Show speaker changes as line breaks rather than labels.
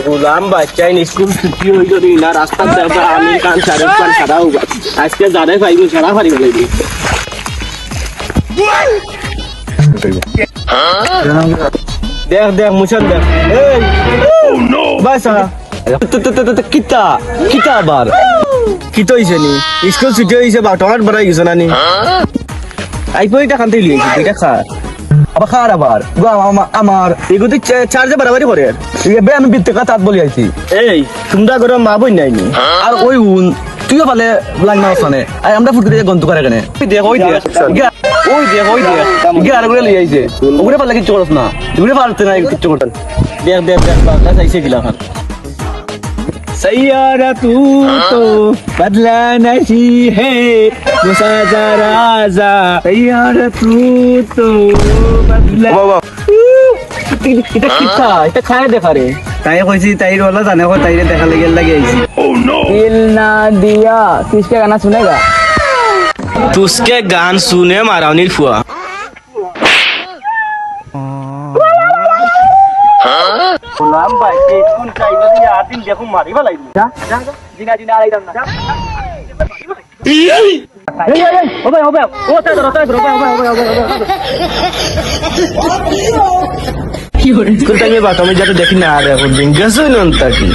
गुलाम बच्चा स्कूल छुट्टी हो गई ना रास्ता जाता आमिर खान शाहरुख खान खड़ा होगा आज के ज्यादा भाई में खड़ा फाड़ी बोलेगी देख देख मुशन देख बस किता किता बार कितो इसे नी स्कूल छुट्टी হইছে বা টমাট বড়াই গেছ না নি আই পয়টা খান্তে লিয়েছি এটা খা আবার খার আবার আমার এগুতি চার্জে বাড়াবাড়ি করে এবে আমি বিত্তে কথা বলি আইছি এই তোমরা করে মা বই নাইনি আর ওই তুইও পালে লাগ না ওখানে আর আমরা ফুটে গন্ত করে কেন দেখ ওই দেখ ওই দেখ গিয়ে আর করে লিয়ে আইছে ওগুলো পালে কিছু করছ না ওগুলো পারতে না কিছু করতে দেখ দেখ দেখ বাবা আইছে কিলা খান सैयारा तू तो बदला नहीं है मुसाजराजा सैयारा तू तो बदला এটা খায় দেখা রে তাই কইছি তাই রোলা জানে কো তাইরে দেখা লাগে আইছি
दिल ना दिया किसके गाना सुनेगा
तू उसके गान सुने मारावनीर फुआ गुलाम भाई स्कूल चाहिए तो यार दिन देखो मारी वाला
जा जिना जिना आ रही ना हो गया होता है
स्कूल टाइम में बात में जाके देखने आ रहे हो दिन गसो नंता की